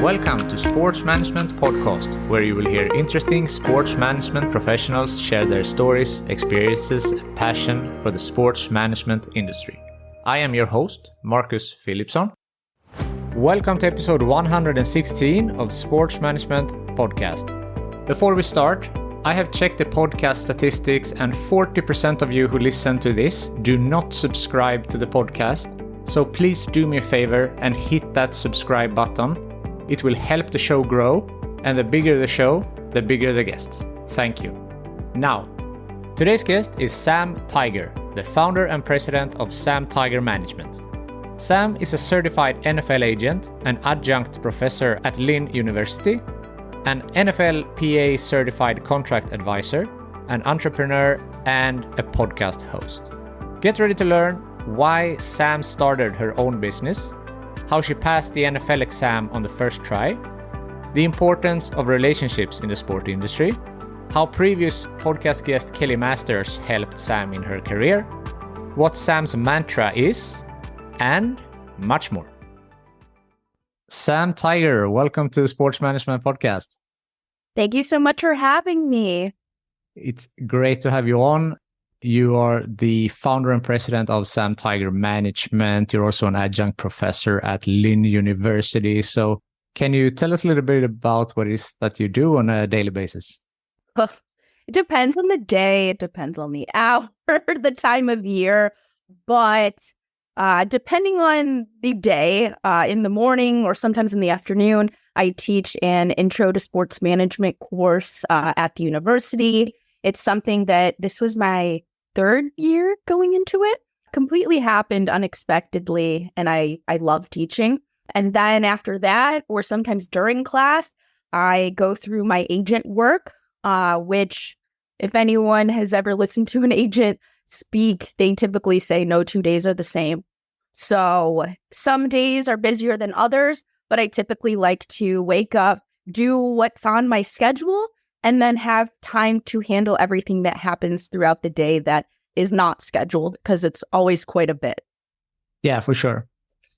Welcome to Sports Management Podcast, where you will hear interesting sports management professionals share their stories, experiences, and passion for the sports management industry. I am your host, Marcus Philipsson. Welcome to episode 116 of Sports Management Podcast. Before we start, I have checked the podcast statistics and 40% of you who listen to this do not subscribe to the podcast. So please do me a favor and hit that subscribe button. It will help the show grow, and the bigger the show, the bigger the guests. Thank you. Now, today's guest is Sam Tiger, the founder and president of Sam Tiger Management. Sam is a certified NFL agent, an adjunct professor at Lynn University, an NFLPA certified contract advisor, an entrepreneur, and a podcast host. Get ready to learn why Sam started her own business, how she passed the NFL exam on the first try, the importance of relationships in the sport industry, how previous podcast guest Kelli Masters helped Sam in her career, what Sam's mantra is, and much more. Sam Tiger, welcome to the Sports Management Podcast. Thank you so much for having me. It's great to have you on. You are the founder and president of Sam Tiger Management. You're also an adjunct professor at Lynn University. So can you tell us a little bit about what it is that you do on a daily basis? It depends on the day. It depends on the hour, the time of year. But depending on the day, in the morning or sometimes in the afternoon, I teach an intro to sports management course at the university. It's something that this was my third year going into it. Completely happened unexpectedly, and I love teaching. And then after that, or sometimes during class, I go through my agent work, which if anyone has ever listened to an agent speak, they typically say no 2 days are the same. So some days are busier than others, but I typically like to wake up, do what's on my schedule, and then have time to handle everything that happens throughout the day that is not scheduled, because it's always quite a bit. Yeah, for sure.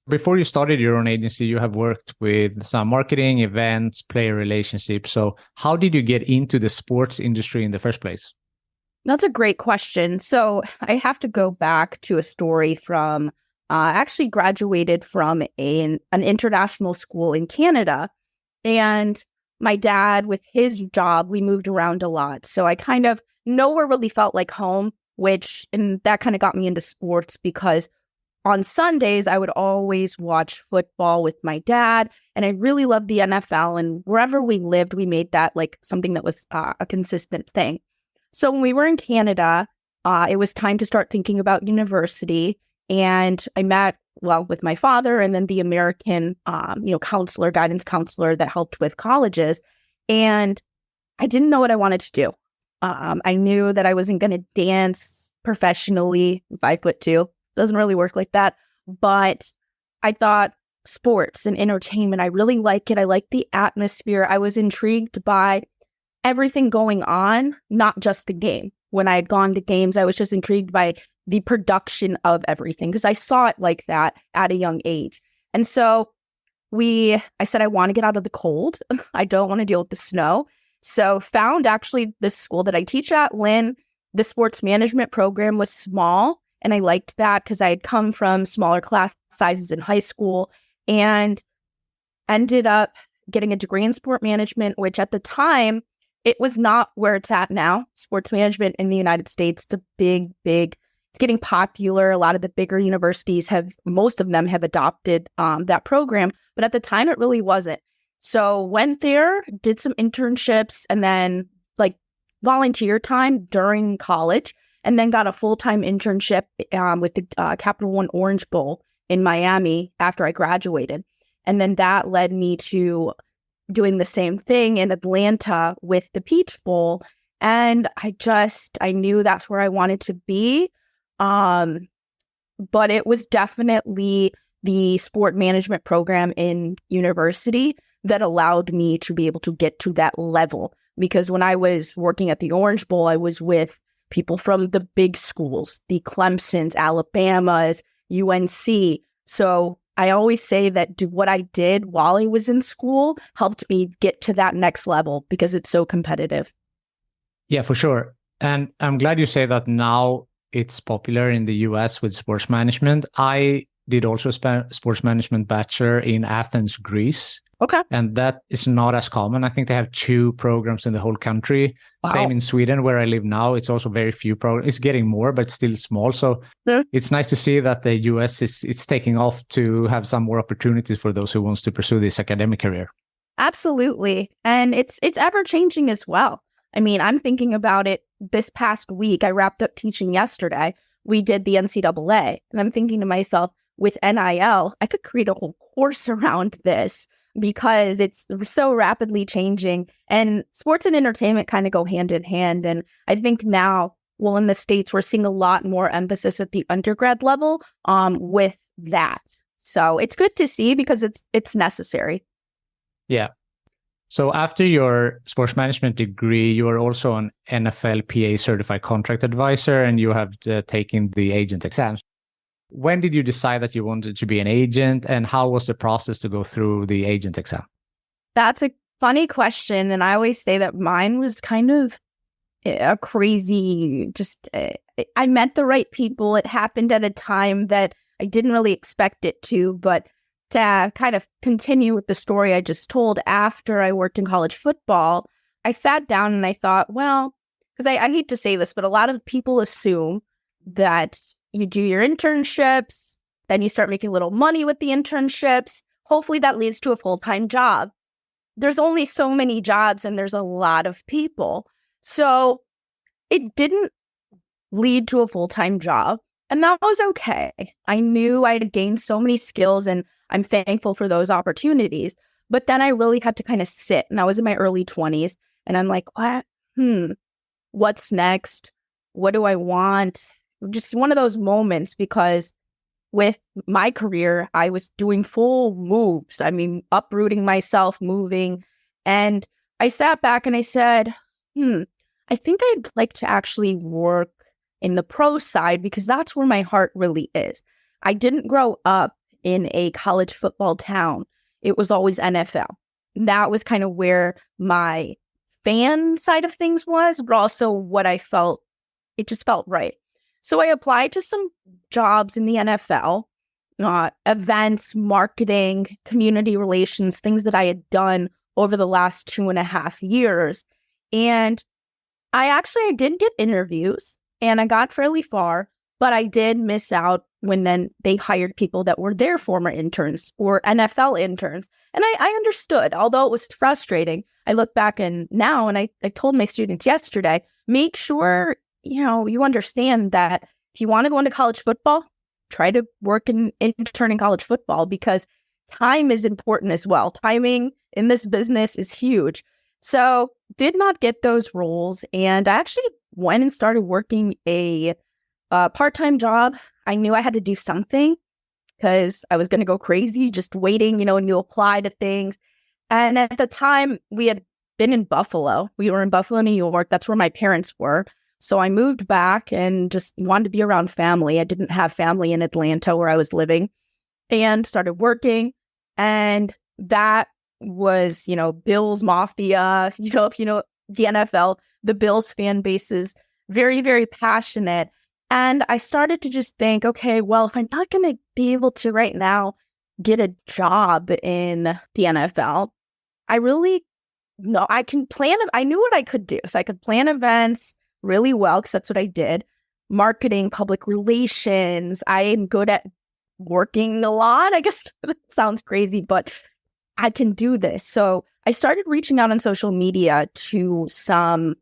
Before you started your own agency, you have worked with some marketing, events, player relationships. So how did you get into the sports industry in the first place? That's a great question. So I have to go back to a story from, actually graduated from an international school in Canada. And my dad, with his job, we moved around a lot. So I kind of nowhere really felt like home, and that kind of got me into sports, because on Sundays, I would always watch football with my dad. And I really loved the NFL. And wherever we lived, we made that like something that was a consistent thing. So when we were in Canada, it was time to start thinking about university. And I met, with my father and then the American, guidance counselor that helped with colleges. And I didn't know what I wanted to do. I knew that I wasn't going to dance professionally, 5'2". Doesn't really work like that. But I thought sports and entertainment, I really like it. I like the atmosphere. I was intrigued by everything going on, not just the game. When I had gone to games, I was just intrigued by the production of everything, because I saw it like that at a young age. And so I said, I want to get out of the cold. I don't want to deal with the snow. So found actually the school that I teach at, Lynn. The sports management program was small, and I liked that because I had come from smaller class sizes in high school, and ended up getting a degree in sport management, which at the time, it was not where it's at now. Sports management in the United States, it's a big, it's getting popular. A lot of the bigger universities most of them have adopted that program. But at the time, it really wasn't. So went there, did some internships, and then volunteer time during college, and then got a full-time internship with the Capital One Orange Bowl in Miami after I graduated. And then that led me to doing the same thing in Atlanta with the Peach Bowl. And I knew that's where I wanted to be. But it was definitely the sport management program in university that allowed me to be able to get to that level. Because when I was working at the Orange Bowl, I was with people from the big schools, the Clemsons, Alabamas, UNC. So I always say that what I did while I was in school helped me get to that next level because it's so competitive. Yeah, for sure. And I'm glad you say that now it's popular in the US with sports management. I did also sports management bachelor in Athens, Greece. Okay. And that is not as common. I think they have 2 programs in the whole country. Wow. Same in Sweden, where I live now. It's also very few programs. It's getting more, but still small. So It's nice to see that the US it's taking off to have some more opportunities for those who wants to pursue this academic career. Absolutely. And it's ever changing as well. I mean, I'm thinking about it this past week. I wrapped up teaching yesterday. We did the NCAA. And I'm thinking to myself, with NIL, I could create a whole course around this because it's so rapidly changing. And sports and entertainment kind of go hand in hand. And I think now, well, in the States, we're seeing a lot more emphasis at the undergrad level with that. So it's good to see because it's necessary. Yeah. So after your sports management degree, you are also an NFLPA certified contract advisor, and you have taken the agent exams. When did you decide that you wanted to be an agent, and how was the process to go through the agent exam? That's a funny question. And I always say that mine was kind of a crazy, I met the right people. It happened at a time that I didn't really expect it to, but to kind of continue with the story I just told, after I worked in college football, I sat down and I thought, well, because I hate to say this, but a lot of people assume that you do your internships, then you start making a little money with the internships. Hopefully that leads to a full-time job. There's only so many jobs and there's a lot of people. So it didn't lead to a full-time job. And that was okay. I knew I had gained so many skills and I'm thankful for those opportunities. But then I really had to kind of sit, and I was in my early 20s and I'm like, what's next? What do I want? Just one of those moments, because with my career, I was doing full moves. I mean, uprooting myself, moving. And I sat back and I said, I think I'd like to actually work in the pro side because that's where my heart really is. I didn't grow up in a college football town. It was always NFL. That was kind of where my fan side of things was, but also what I felt, it just felt right. So I applied to some jobs in the NFL, events, marketing, community relations, things that I had done over the last 2.5 years. And I did get interviews and I got fairly far, but I did miss out when then they hired people that were their former interns or NFL interns. And I understood, although it was frustrating. I look back and I told my students yesterday, make sure, you understand that if you want to go into college football, try to work in intern in college football because time is important as well. Timing in this business is huge. So did not get those roles. And I actually went and started working a part-time job. I knew I had to do something because I was going to go crazy just waiting, and you apply to things. And at the time, we had been in Buffalo. We were in Buffalo, New York. That's where my parents were. So I moved back and just wanted to be around family. I didn't have family in Atlanta where I was living, and started working. And that was, Bills Mafia. If you know the NFL, the Bills fan base is very, very passionate. And I started to just think, okay, well, if I'm not going to be able to right now get a job in the NFL, I can plan. I knew what I could do. So I could plan events really well because that's what I did. Marketing, public relations. I am good at working a lot. I guess that sounds crazy, but I can do this. So I started reaching out on social media to some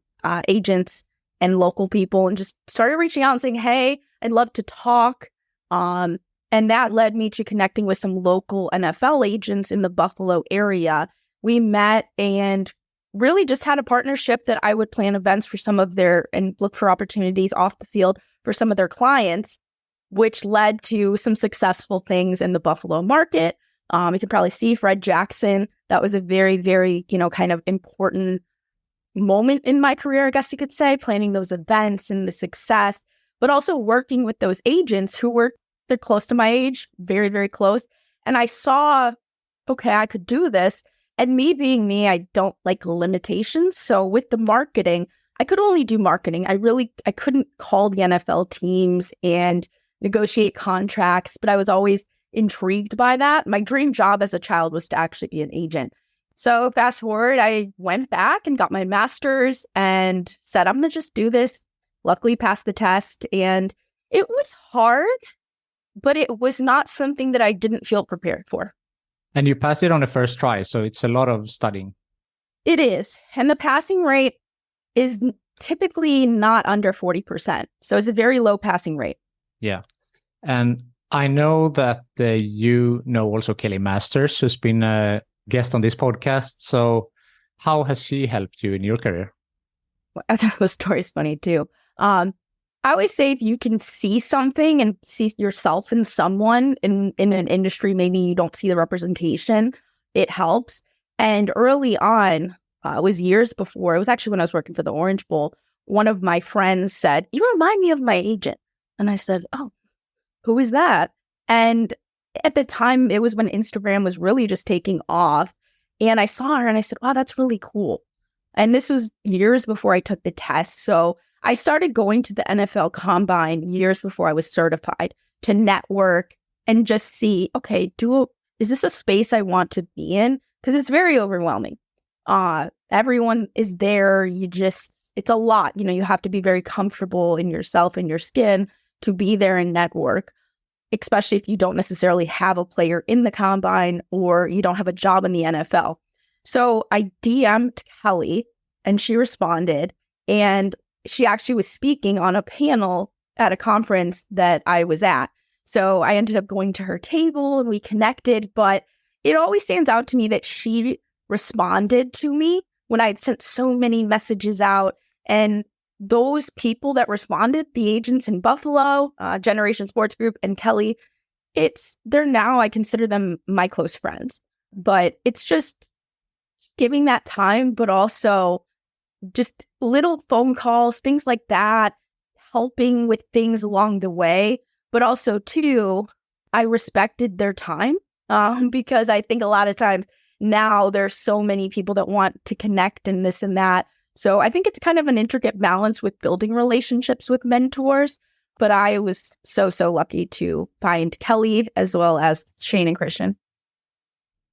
agents and local people and just started reaching out and saying, hey, I'd love to talk. And that led me to connecting with some local NFL agents in the Buffalo area. We met and really just had a partnership that I would plan events for some of their and look for opportunities off the field for some of their clients, which led to some successful things in the Buffalo market. You can probably see Fred Jackson. That was a very, very, kind of important moment in my career, I guess you could say, planning those events and the success, but also working with those agents they're close to my age, very, very close. And I saw, okay, I could do this. And me being me, I don't like limitations. So with the marketing, I could only do marketing. I couldn't call the NFL teams and negotiate contracts, but I was always intrigued by that. My dream job as a child was to actually be an agent. So fast forward, I went back and got my master's and said, I'm going to just do this. Luckily passed the test. And it was hard, but it was not something that I didn't feel prepared for. And you passed it on the first try, so it's a lot of studying. It is. And the passing rate is typically not under 40%. So it's a very low passing rate. Yeah. And I know that you know also Kelli Masters, who's been a guest on this podcast. So how has she helped you in your career? Well, I thought the story's funny too. I always say if you can see something and see yourself in someone in an industry, maybe you don't see the representation, it helps. And early on, it was years before, it was actually when I was working for the Orange Bowl, one of my friends said, you remind me of my agent. And I said, oh, who is that? And at the time, it was when Instagram was really just taking off. And I saw her and I said, wow, that's really cool. And this was years before I took the test. So I started going to the NFL Combine years before I was certified to network and just see, okay, is this a space I want to be in? Because it's very overwhelming. Everyone is there. It's a lot. You have to be very comfortable in yourself and your skin to be there and network, especially if you don't necessarily have a player in the Combine or you don't have a job in the NFL. So I DM'd Kelli and she responded, and she actually was speaking on a panel at a conference that I was at. So I ended up going to her table and we connected, but it always stands out to me that she responded to me when I had sent so many messages out. And those people that responded, the agents in Buffalo, Generation Sports Group, and Kelli, they're now, I consider them my close friends. But it's just giving that time, but also just little phone calls, things like that, helping with things along the way. But also, too, I respected their time because I think a lot of times now there's so many people that want to connect and this and that. So I think it's kind of an intricate balance with building relationships with mentors. But I was so lucky to find Kelli as well as Shane and Christian.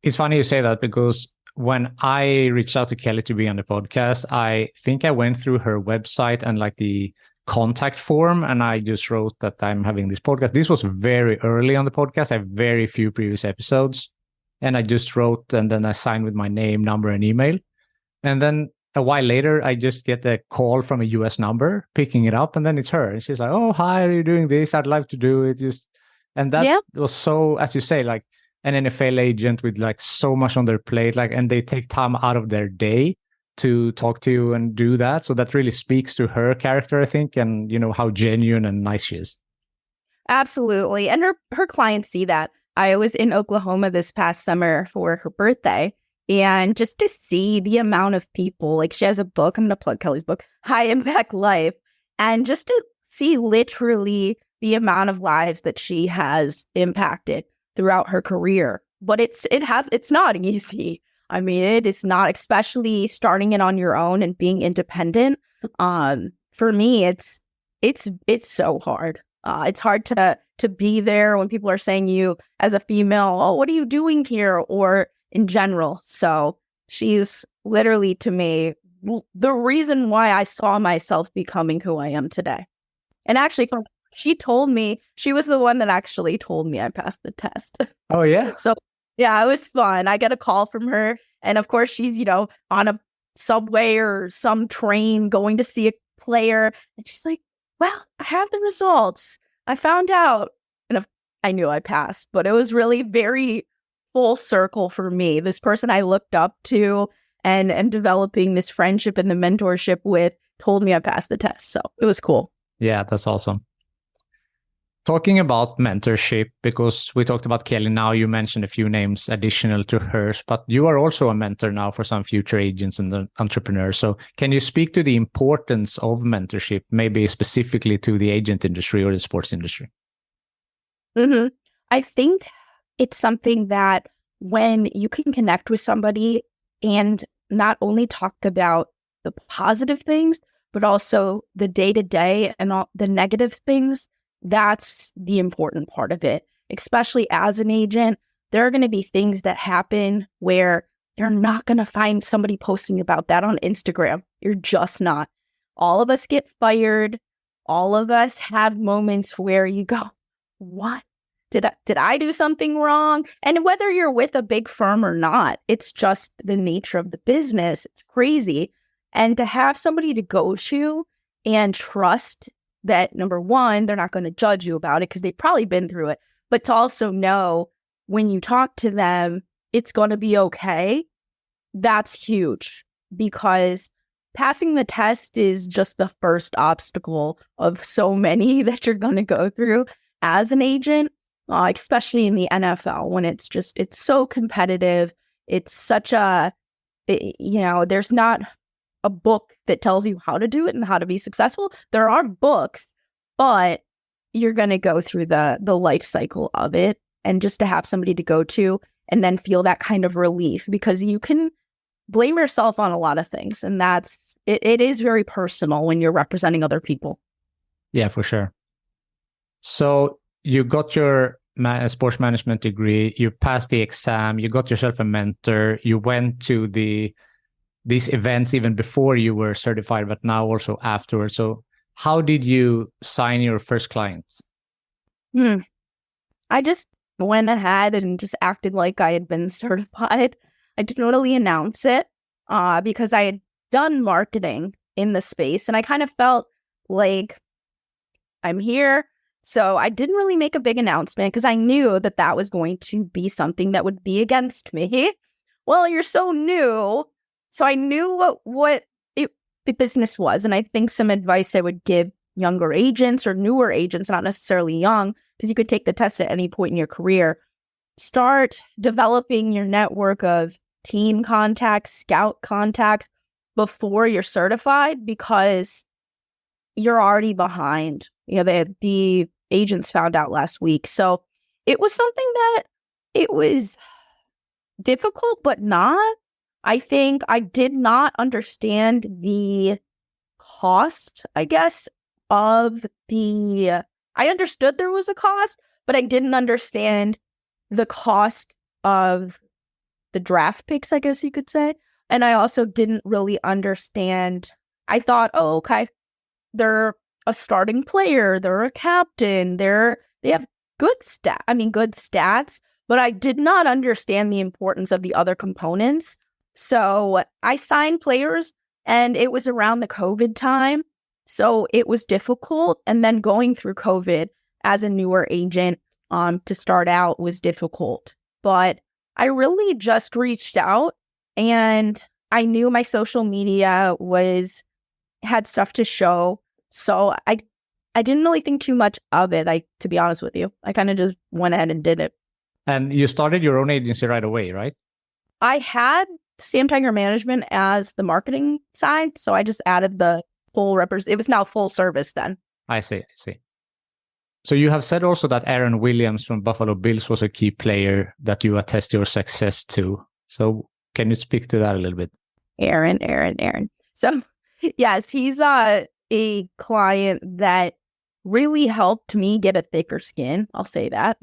It's funny you say that because when I reached out to Kelli to be on the podcast, I think I went through her website and like the contact form, and I just wrote that I'm having this podcast. This was very early on the podcast. I have very few previous episodes. And I just wrote, and then I signed with my name, number, and email. And then a while later, I just get a call from a US number, picking it up, and then it's her. And she's like, oh, hi, are you doing this? I'd like to do it. And that was so, as you say, like an NFL agent with like so much on their plate, like, and they take time out of their day to talk to you and do that. So that really speaks to her character, I think, and how genuine and nice she is. Absolutely. And her clients see that. I was in Oklahoma this past summer for her birthday, and just to see the amount of people, like she has a book, I'm going to plug Kelli's book, High Impact Life, and just to see literally the amount of lives that she has impacted throughout her career. But it's not easy. I mean, it is not, especially starting it on your own and being independent. For me, it's so hard. It's hard to be there when people are saying you as a female, oh, what are you doing here? Or in general. So she's literally, to me, the reason why I saw myself becoming who I am today. And actually, she told me, she was the one that actually told me I passed the test. Oh, yeah? So, yeah, it was fun. I get a call from her. And of course, she's, on a subway or some train going to see a player. And she's like, well, I have the results. I found out. And I knew I passed, but it was really very full circle for me. This person I looked up to and developing this friendship and the mentorship with told me I passed the test. So it was cool. Yeah, that's awesome. Talking about mentorship, because we talked about Kelli now, you mentioned a few names additional to hers, but you are also a mentor now for some future agents and entrepreneurs. So can you speak to the importance of mentorship, maybe specifically to the agent industry or the sports industry? Mm-hmm. I think it's something that when you can connect with somebody and not only talk about the positive things, but also the day-to-day and all the negative things, that's the important part of it. Especially as an agent, there are going to be things that happen where you're not going to find somebody posting about that on Instagram. You're just not. All of us get fired. All of us have moments where you go, what? Did I do something wrong? And whether you're with a big firm or not, it's just the nature of the business. It's crazy. And to have somebody to go to and trust that, number one, they're not going to judge you about it because they've probably been through it, but to also know when you talk to them, it's going to be okay. That's huge, because passing the test is just the first obstacle of so many that you're going to go through as an agent. Especially in the NFL, when it's so competitive. It's such there's not a book that tells you how to do it and how to be successful. There are books, but you're going to go through the life cycle of it. And just to have somebody to go to and then feel that kind of relief, because you can blame yourself on a lot of things. And it is very personal when you're representing other people. Yeah, for sure. So you got your sports management degree, you passed the exam, you got yourself a mentor, you went to these events even before you were certified, but now also afterwards. So how did you sign your first clients? I just went ahead and just acted like I had been certified. I didn't really announce it because I had done marketing in the space, and I kind of felt like I'm here. So I didn't really make a big announcement because I knew that was going to be something that would be against me. Well, you're so new. So I knew what the business was. And I think some advice I would give younger agents or newer agents, not necessarily young, because you could take the test at any point in your career. Start developing your network of team contacts, scout contacts before you're certified, because you're already behind. The agents found out last week. So it was something that it was difficult, but not. I think I did not understand the cost, I guess, of I understood there was a cost, but I didn't understand the cost of the draft picks, I guess you could say. And I also didn't really understand. I thought, oh, okay, they're a starting player, they're a captain, they have good stats, but I did not understand the importance of the other components. So I signed players, and it was around the COVID time. So it was difficult. And then going through COVID as a newer agent to start out was difficult. But I really just reached out, and I knew my social media had stuff to show. So I didn't really think too much of it, to be honest with you. I kind of just went ahead and did it. And you started your own agency right away, right? I had Sam Tiger Management as the marketing side. So I just added the full it was now full service then. I see. So you have said also that Aaron Williams from Buffalo Bills was a key player that you attest your success to. So can you speak to that a little bit? Aaron. So yes, he's a client that really helped me get a thicker skin. I'll say that.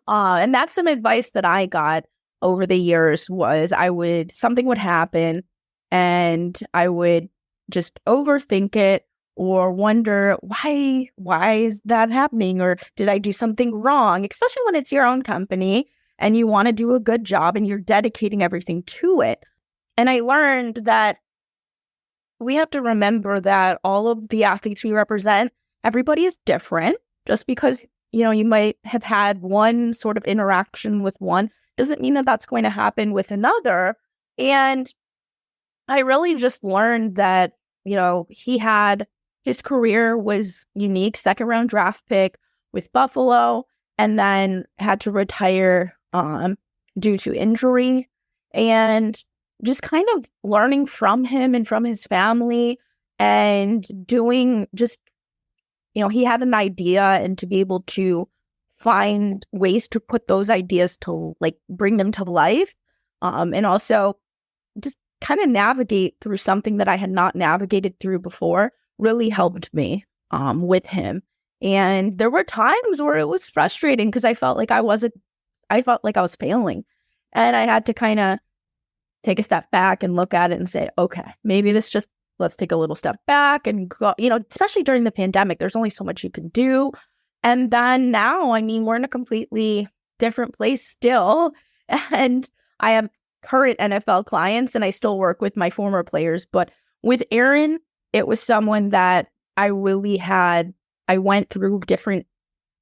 And that's some advice that I got over the years was something would happen and I would just overthink it or wonder why is that happening? Or did I do something wrong? Especially when it's your own company and you want to do a good job and you're dedicating everything to it. And I learned that we have to remember that all of the athletes we represent, everybody is different. Just because, you might have had one sort of interaction with one doesn't mean that that's going to happen with another. And I really just learned that, his career was unique, second round draft pick with Buffalo, and then had to retire due to injury. And just kind of learning from him and from his family and doing just, he had an idea, and to be able to find ways to put those ideas to like bring them to life, and also just kind of navigate through something that I had not navigated through before really helped me with him. And there were times where it was frustrating because I felt like I was failing. And I had to kind of take a step back and look at it and say, okay, maybe let's take a little step back and go, especially during the pandemic, there's only so much you can do. And then now, I mean, we're in a completely different place still. And I have current NFL clients and I still work with my former players. But with Aaron, it was someone that I went through different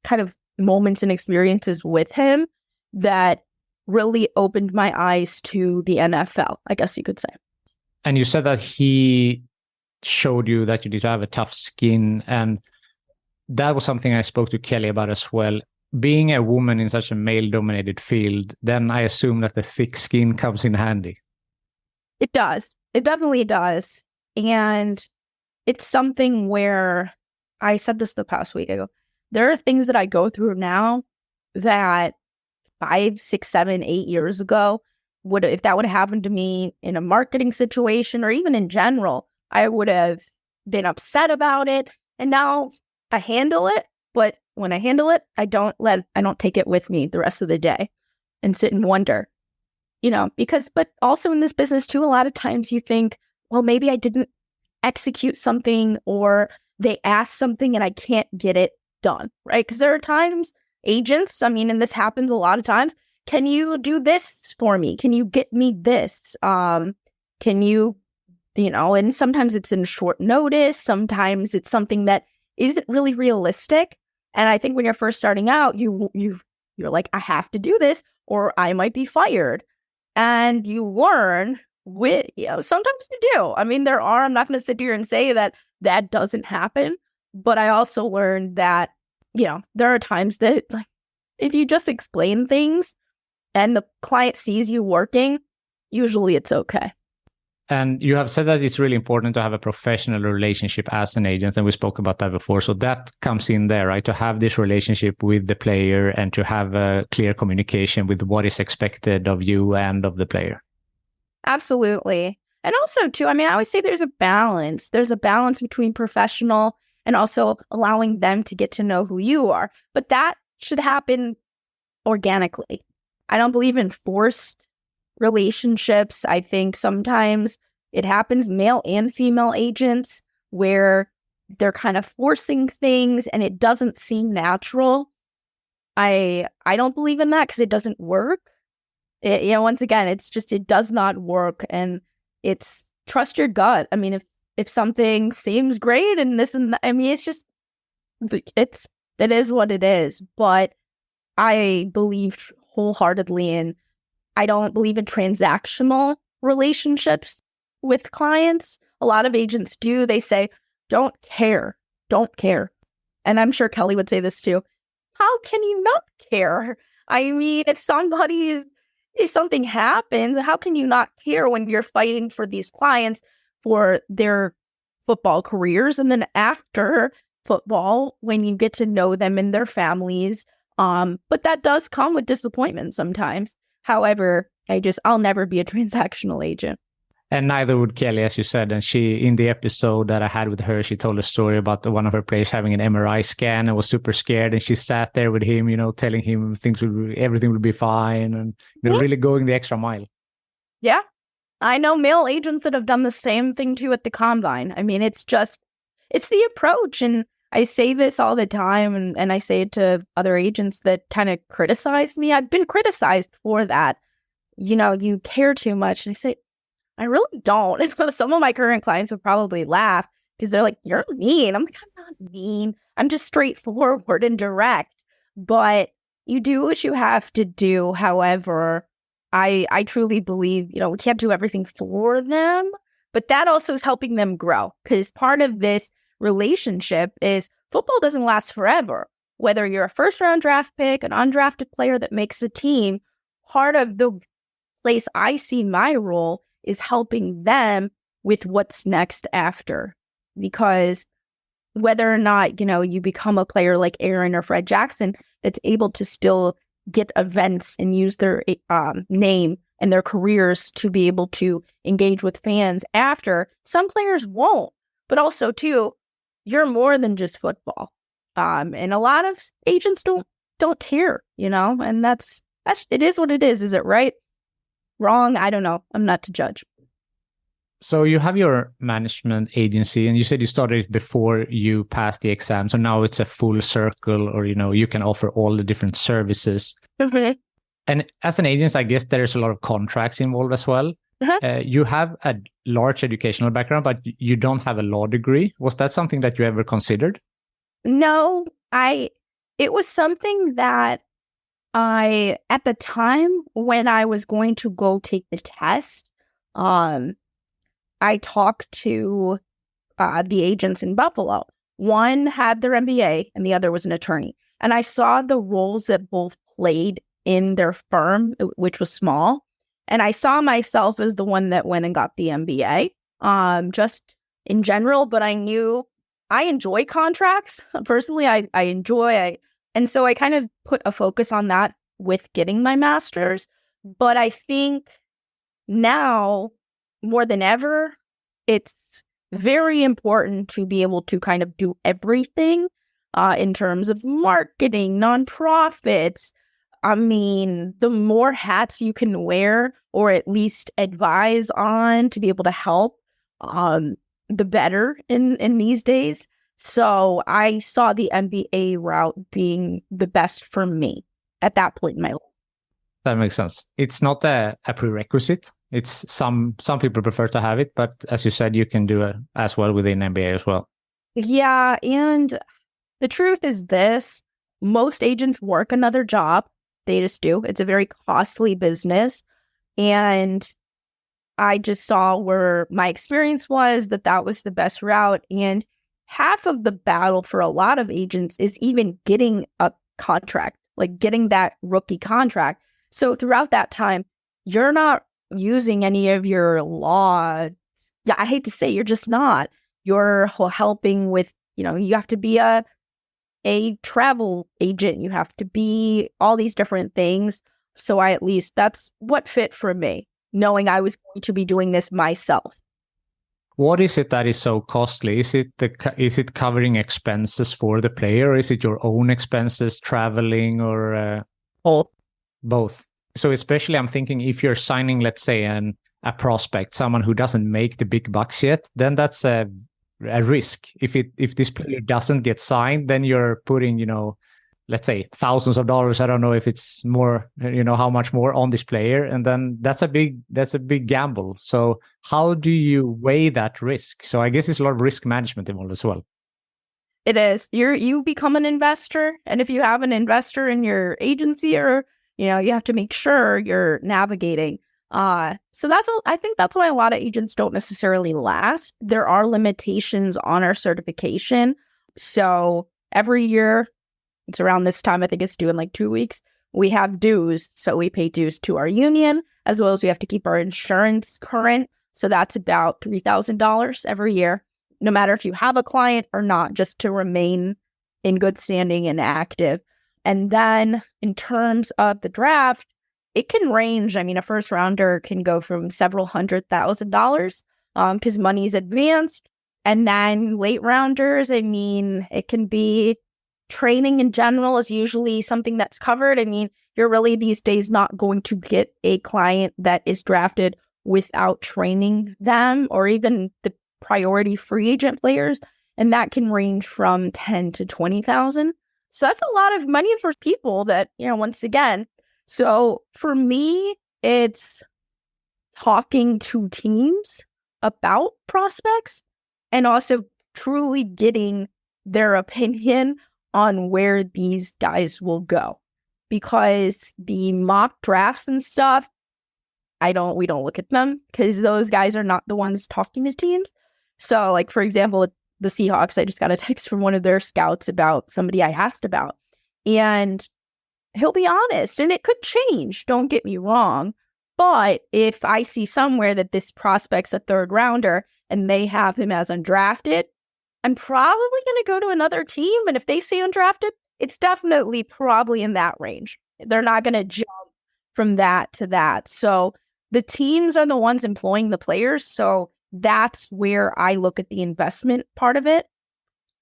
kind of moments and experiences with him that really opened my eyes to the NFL, I guess you could say. And you said that he showed you that you need to have a tough skin. And that was something I spoke to Kelli about as well. Being a woman in such a male-dominated field, then I assume that the thick skin comes in handy. It does. It definitely does. And it's something where I said this the past week ago. There are things that I go through now that 5, 6, 7, 8 years ago, if that would have happened to me in a marketing situation or even in general, I would have been upset about it. And now I handle it. But when I handle it, I don't take it with me the rest of the day and sit and wonder, but also in this business too, a lot of times you think, well, maybe I didn't execute something or they asked something and I can't get it done, right? Because there are times agents, and this happens a lot of times, can you do this for me? Can you get me this? Can you, and sometimes it's in short notice. Sometimes it's something that isn't really realistic. And I think when you're first starting out, you're like, I have to do this or I might be fired. And you learn sometimes you do. I'm not going to sit here and say that doesn't happen. But I also learned that, there are times that like, if you just explain things and the client sees you working, usually it's okay. And you have said that it's really important to have a professional relationship as an agent, and we spoke about that before. So that comes in there, right? To have this relationship with the player and to have a clear communication with what is expected of you and of the player. Absolutely. And also, too, I always say there's a balance. There's a balance between professional and also allowing them to get to know who you are. But that should happen organically. I don't believe in forced relationships. I think sometimes it happens, male and female agents, where they're kind of forcing things and it doesn't seem natural. I don't believe in that because it doesn't work. Once again, it does not work, and it's trust your gut. If something seems great and this and that, it is what it is. But I believe wholeheartedly in, I don't believe in transactional relationships with clients. A lot of agents do. They say, don't care. And I'm sure Kelli would say this too. How can you not care? If something happens, how can you not care when you're fighting for these clients for their football careers and then after football when you get to know them and their families? But that does come with disappointment sometimes. However, I'll never be a transactional agent. And neither would Kelli, as you said. And in the episode that I had with her, she told a story about one of her players having an MRI scan and was super scared. And she sat there with him, telling him everything will be fine, and really going the extra mile. Yeah. I know male agents that have done the same thing too at the combine. It's the approach. And I say this all the time, and I say it to other agents that kind of criticize me. I've been criticized for that. You care too much. And I say, I really don't. Some of my current clients would probably laugh because they're like, you're mean. I'm like, I'm not mean. I'm just straightforward and direct. But you do what you have to do. However, I truly believe, we can't do everything for them. But that also is helping them grow, because part of this relationship is football doesn't last forever. Whether you're a first-round draft pick, an undrafted player that makes a team, part of the place I see my role is helping them with what's next after. Because whether or not, you become a player like Aaron or Fred Jackson, that's able to still get events and use their name and their careers to be able to engage with fans after. Some players won't, but also too, you're more than just football. And a lot of agents don't care, and that's it is what it is. Is it right? Wrong? I don't know. I'm not to judge. So you have your management agency, and you said you started it before you passed the exam. So now it's a full circle, or, you can offer all the different services. And as an agent, I guess there's a lot of contracts involved as well. You have a large educational background, but you don't have a law degree. Was that something that you ever considered? No, it was something that at the time when I was going to go take the test, I talked to the agents in Buffalo. One had their MBA and the other was an attorney. And I saw the roles that both played in their firm, which was small. And I saw myself as the one that went and got the MBA, just in general. But I knew I enjoy contracts. Personally, and so I kind of put a focus on that with getting my master's. But I think now, more than ever, it's very important to be able to kind of do everything in terms of marketing, nonprofits. I mean, the more hats you can wear or at least advise on to be able to help, the better in these days. So I saw the MBA route being the best for me at that point in my life. That makes sense. It's not a prerequisite. It's some people prefer to have it, but as you said, you can do it as well within MBA as well. Yeah, and the truth is this: most agents work another job. They just do. It's a very costly business, and I just saw where my experience was that was the best route. And half of the battle for a lot of agents is even getting a contract, like getting that rookie contract. So throughout that time, you're not using any of your law. Yeah, I hate to say, you're just not. You're helping with, you have to be a travel agent. You have to be all these different things. So that's what fit for me, knowing I was going to be doing this myself. What is it that is so costly? Is it covering expenses for the player, or is it your own expenses, traveling, or both? So especially I'm thinking if you're signing, let's say, a prospect, someone who doesn't make the big bucks yet, then that's a risk. If this player doesn't get signed, then you're putting, let's say thousands of dollars. I don't know if it's more, how much more on this player. And then that's a big gamble. So how do you weigh that risk? So I guess it's a lot of risk management involved as well. It is. You become an investor. And if you have an investor in your agency, or, you have to make sure you're navigating. So I think that's why a lot of agents don't necessarily last. There are limitations on our certification. So every year, it's around this time, I think it's due in like 2 weeks, we have dues. So we pay dues to our union, as well as we have to keep our insurance current. So that's about $3,000 every year, no matter if you have a client or not, just to remain in good standing and active. And then in terms of the draft, it can range. I mean, a first rounder can go from several $100,000 because money's advanced. And then late rounders, I mean, it can be training in general is usually something that's covered. I mean, you're really these days not going to get a client that is drafted without training them, or even the priority free agent players. And that can range from 10 to 20,000. So that's a lot of money for people that, once again. So for me, it's talking to teams about prospects and also truly getting their opinion on where these guys will go. Because the mock drafts and stuff, we don't look at them because those guys are not the ones talking to teams. So like, for example, the Seahawks, I just got a text from one of their scouts about somebody I asked about, and he'll be honest, and it could change. Don't get me wrong. But if I see somewhere that this prospect's a third rounder and they have him as undrafted, I'm probably going to go to another team. And if they say undrafted, it's definitely probably in that range. They're not going to jump from that to that. So the teams are the ones employing the players. So that's where I look at the investment part of it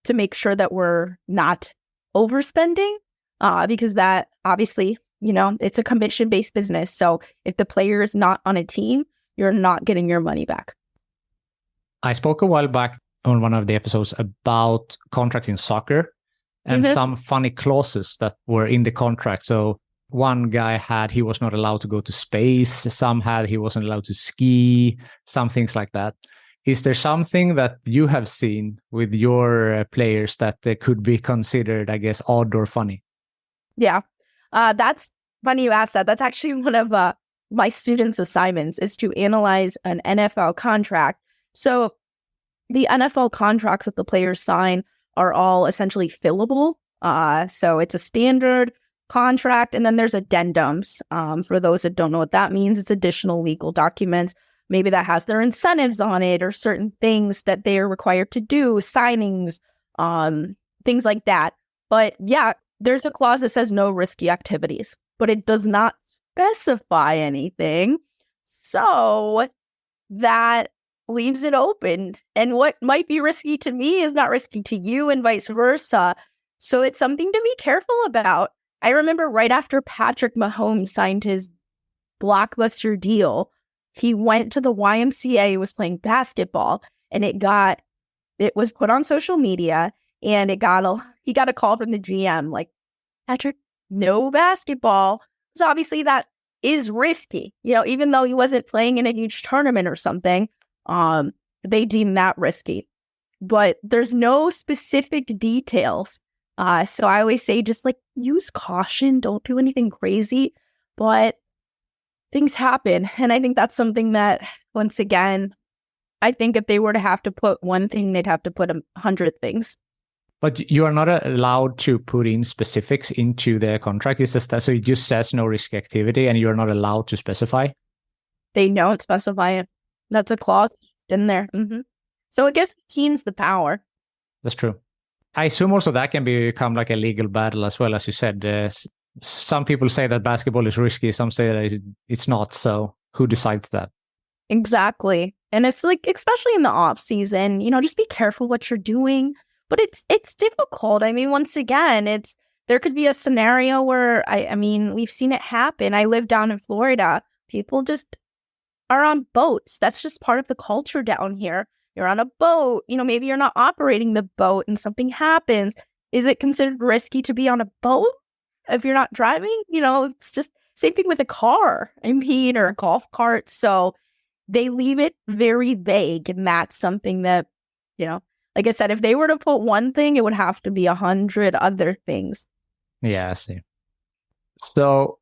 to make sure that we're not overspending, because that obviously, it's a commission-based business. So if the player is not on a team, you're not getting your money back. I spoke a while back on one of the episodes about contracts in soccer and some funny clauses that were in the contract. So one guy he was not allowed to go to space. Some he wasn't allowed to ski, some things like that. Is there something that you have seen with your players that could be considered, I guess, odd or funny? Yeah, that's funny you asked that. That's actually one of my students' assignments is to analyze an NFL contract. So the NFL contracts that the players sign are all essentially fillable. So it's a standard contract, and then there's addendums. For those that don't know what that means, it's additional legal documents. Maybe that has their incentives on it or certain things that they are required to do, signings, things like that. But yeah, there's a clause that says no risky activities, but it does not specify anything. So that leaves it open. And what might be risky to me is not risky to you and vice versa. So it's something to be careful about. I remember right after Patrick Mahomes signed his blockbuster deal, he went to the YMCA, was playing basketball, and it was put on social media, and he got a call from the GM like, Patrick, no basketball. So obviously that is risky. Even though he wasn't playing in a huge tournament or something, they deem that risky. But there's no specific details. So I always say just use caution, don't do anything crazy, but things happen. And I think that's something that, once again, I think if they were to have to put one thing, they'd have to put 100 things. But you are not allowed to put in specifics into the contract. It's just that, so it just says no risk activity and you're not allowed to specify? They don't specify it. That's a clause in there. So it gives teams the power. That's true. I assume also that can become like a legal battle as well, as you said. Some people say that basketball is risky. Some say that it's not. So who decides that? Exactly. And it's especially in the off season, just be careful what you're doing. But it's difficult. I mean, once again, there could be a scenario where, I mean, we've seen it happen. I live down in Florida. People just are on boats. That's just part of the culture down here. You're on a boat, maybe you're not operating the boat and something happens. Is it considered risky to be on a boat if you're not driving? It's just same thing with a car, or a golf cart. So they leave it very vague. And that's something that, like I said, if they were to put one thing, it would have to be 100 other things. Yeah, I see. So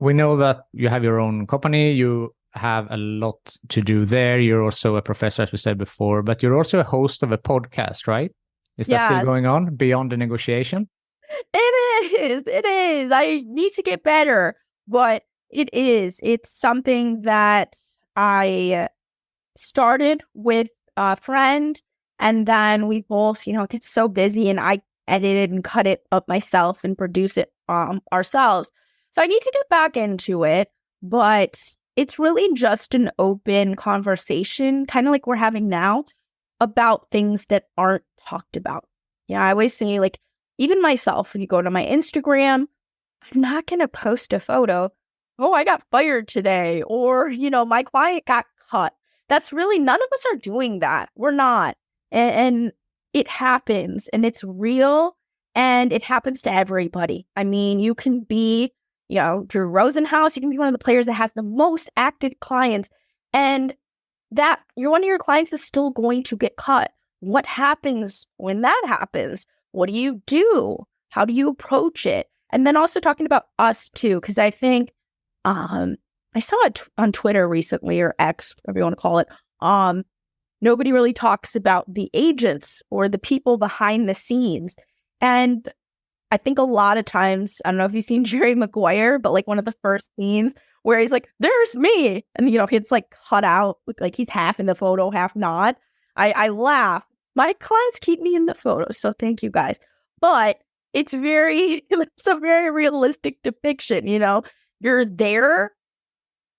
we know that you have your own company. You have a lot to do there. You're also a professor, as we said before, but you're also a host of a podcast, right? Is that still going on beyond the negotiation? It is. I need to get better, but it is. It's something that I started with a friend, and then we both, get so busy, and I edited and cut it up myself and produce it ourselves. So I need to get back into it, but it's really just an open conversation, kind of like we're having now, about things that aren't talked about. I always say, even myself, if you go to my Instagram, I'm not going to post a photo, oh, I got fired today, or, my client got cut. That's really, none of us are doing that. We're not. And it happens, and it's real, and it happens to everybody. I mean, you can be Drew Rosenhaus, you can be one of the players that has the most active clients, and that one of your clients is still going to get cut. What happens when that happens? What do you do? How do you approach it? And then also talking about us too, because I think I saw it on Twitter recently, or X, whatever you want to call it. Nobody really talks about the agents or the people behind the scenes. And I think a lot of times, I don't know if you've seen Jerry Maguire, but one of the first scenes where he's like, there's me. And, it's cut out, like he's half in the photo, half not. I laugh. My clients keep me in the photo, so thank you guys. But it's it's a very realistic depiction, you're there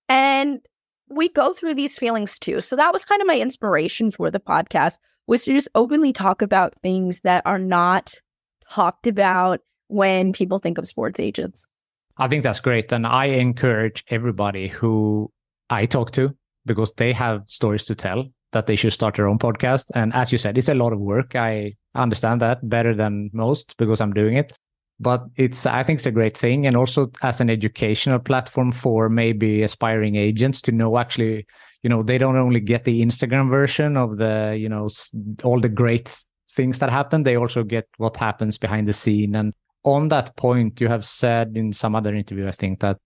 and we go through these feelings too. So that was kind of my inspiration for the podcast, was to just openly talk about things that are not talked about when people think of sports agents. I think that's great. And I encourage everybody who I talk to, because they have stories to tell, that they should start their own podcast. And as you said, it's a lot of work. I understand that better than most because I'm doing it. But I think it's a great thing. And also as an educational platform for maybe aspiring agents to know actually, they don't only get the Instagram version of the, all the great things that happen. They also get what happens behind the scene. And on that point, you have said in some other interview, I think, that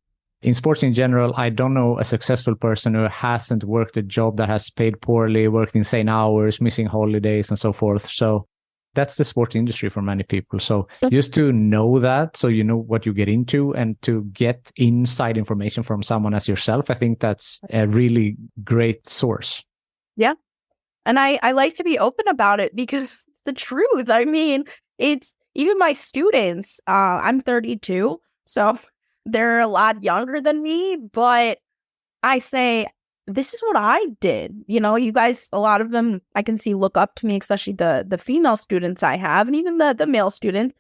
in sports in general, I don't know a successful person who hasn't worked a job that has paid poorly, worked insane hours, missing holidays and so forth. So that's the sports industry for many people. So just to know that, so you know what you get into, and to get inside information from someone as yourself, I think that's a really great source. Yeah. And I like to be open about it because it's the truth. I mean, it's even my students, I'm 32, so they're a lot younger than me, but I say, this is what I did. You guys, a lot of them I can see look up to me, especially the female students I have, and even the male students.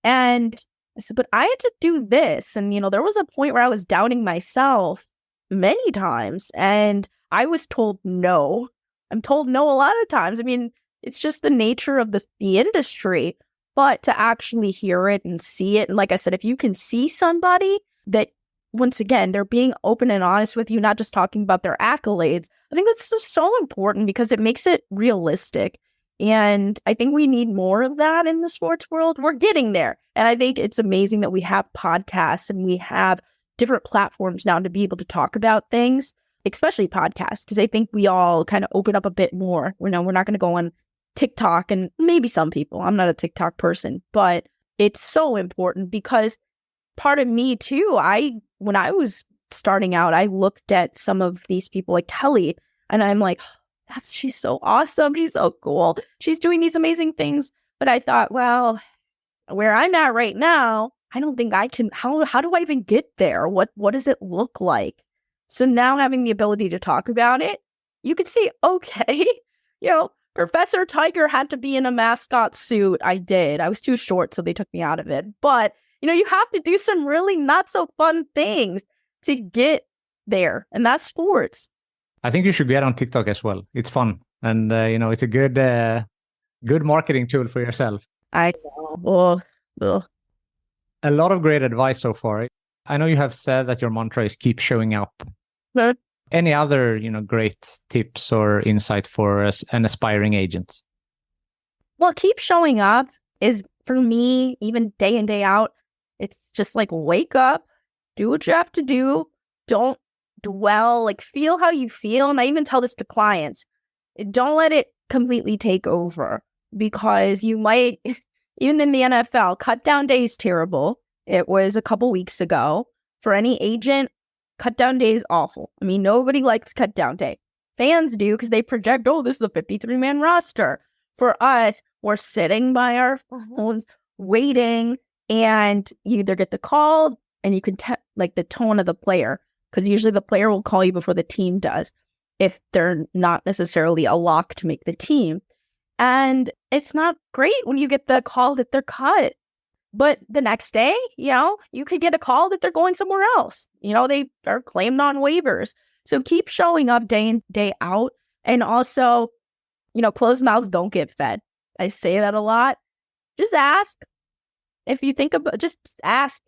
And I said, but I had to do this. And, there was a point where I was doubting myself many times, and I was told no. I'm told no a lot of times. I mean, it's just the nature of the industry, but to actually hear it and see it. And like I said, if you can see somebody that, once again, they're being open and honest with you, not just talking about their accolades, I think that's just so important because it makes it realistic. And I think we need more of that in the sports world. We're getting there. And I think it's amazing that we have podcasts and we have different platforms now to be able to talk about things, especially podcasts, because I think we all kind of open up a bit more. We're not going to go on TikTok, and maybe some people. I'm not a TikTok person, but it's so important because part of me too, when I was starting out, I looked at some of these people like Kelli, and I'm like, she's so awesome. She's so cool. She's doing these amazing things. But I thought, well, where I'm at right now, I don't think I can. How do I even get there? What does it look like? So now having the ability to talk about it, you could see, okay, Professor Tiger had to be in a mascot suit. I did. I was too short, so they took me out of it. But you have to do some really not so fun things to get there. And that's sports. I think you should get on TikTok as well. It's fun. And, it's a good marketing tool for yourself. I know. A lot of great advice so far. I know you have said that your mantra is keep showing up. Huh? Any other, great tips or insight for an aspiring agent? Well, keep showing up is, for me, even day in, day out, it's just like, wake up, do what you have to do. Don't dwell, feel how you feel. And I even tell this to clients, don't let it completely take over, because you might, even in the NFL, cut down day is terrible. It was a couple weeks ago. For any agent, cut down day is awful. I mean, nobody likes cut down day. Fans do, because they project, this is the 53-man roster. For us, we're sitting by our phones, waiting, and you either get the call, and you can the tone of the player, because usually the player will call you before the team does, if they're not necessarily a lock to make the team. And it's not great when you get the call that they're cut. But the next day, you could get a call that they're going somewhere else. They are claimed on waivers. So keep showing up day in, day out. And also, closed mouths don't get fed. I say that a lot. Just ask. If you think about, just ask.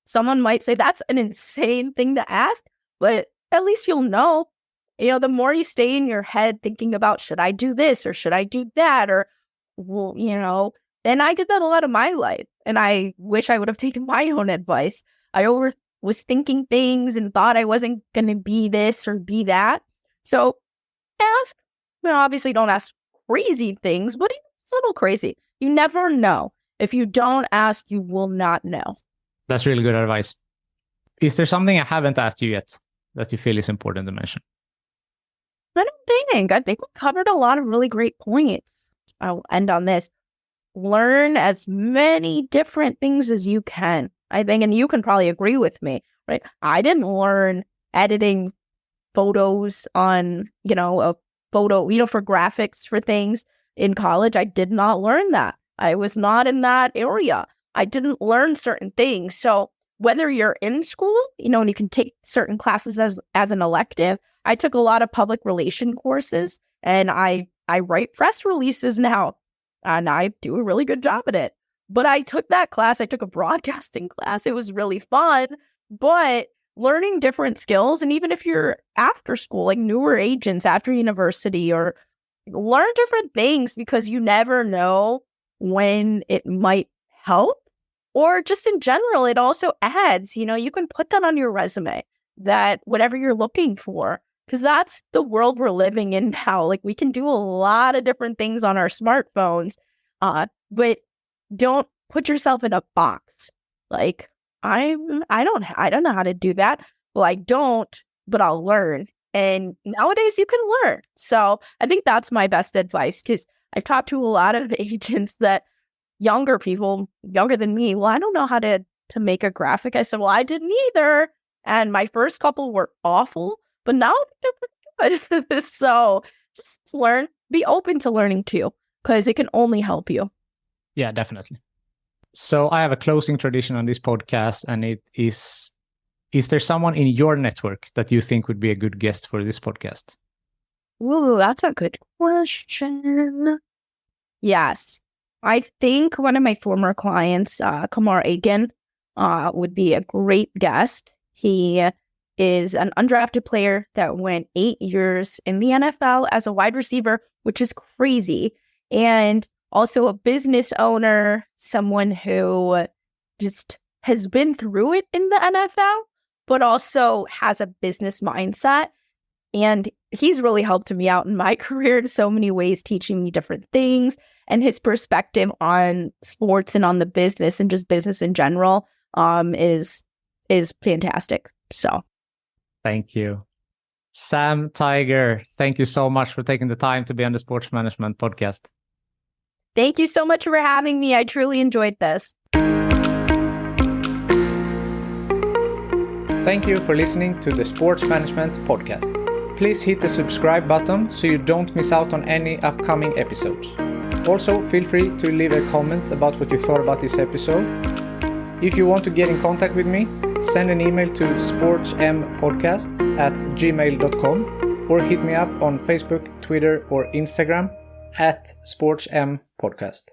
Someone might say that's an insane thing to ask, but at least you'll know. The more you stay in your head thinking about, should I do this or should I do that? Or, and I did that a lot of my life. And I wish I would have taken my own advice. I was thinking things and thought I wasn't going to be this or be that. So ask. Obviously don't ask crazy things, but it's a little crazy. You never know. If you don't ask, you will not know. That's really good advice. Is there something I haven't asked you yet that you feel is important to mention? I think we covered a lot of really great points. I'll end on this. learn as many different things as you can. I think, and you can probably agree with me, right? I didn't learn editing photos on, a photo, for graphics for things in college. I did not learn that. I was not in that area. I didn't learn certain things. So whether you're in school, and you can take certain classes as an elective, I took a lot of public relation courses, and I write press releases now, and I do a really good job at it. But I took that class. I took a broadcasting class. It was really fun, but learning different skills, and even if you're after school, like newer agents after university, or learn different things, because you never know when it might help, or just in general, it also adds, you can put that on your resume, that whatever you're looking for, because that's the world we're living in now. Like, we can do a lot of different things on our smartphones, but don't put yourself in a box. Like, I don't know how to do that. Well, I don't, but I'll learn. And nowadays you can learn. So I think that's my best advice, because I've talked to a lot of agents that younger people, younger than me, well, I don't know how to make a graphic. I said, well, I didn't either. And my first couple were awful, but now they're pretty good. So just learn, be open to learning too, because it can only help you. Yeah, definitely. So I have a closing tradition on this podcast, and it is there someone in your network that you think would be a good guest for this podcast? Ooh, that's a good question. Yes. I think one of my former clients, Kamar Aiken, would be a great guest. He is an undrafted player that went 8 years in the NFL as a wide receiver, which is crazy. And also a business owner, someone who just has been through it in the NFL, but also has a business mindset. And he's really helped me out in my career in so many ways, teaching me different things. And his perspective on sports and on the business and just business in general is fantastic. So thank you. Sam Tiger, thank you so much for taking the time to be on the Sports Management Podcast. Thank you so much for having me. I truly enjoyed this. Thank you for listening to the Sports Management Podcast. Please hit the subscribe button so you don't miss out on any upcoming episodes. Also, feel free to leave a comment about what you thought about this episode. If you want to get in contact with me, send an email to sportsmpodcast@gmail.com or hit me up on Facebook, Twitter, or Instagram @sportmpodcast.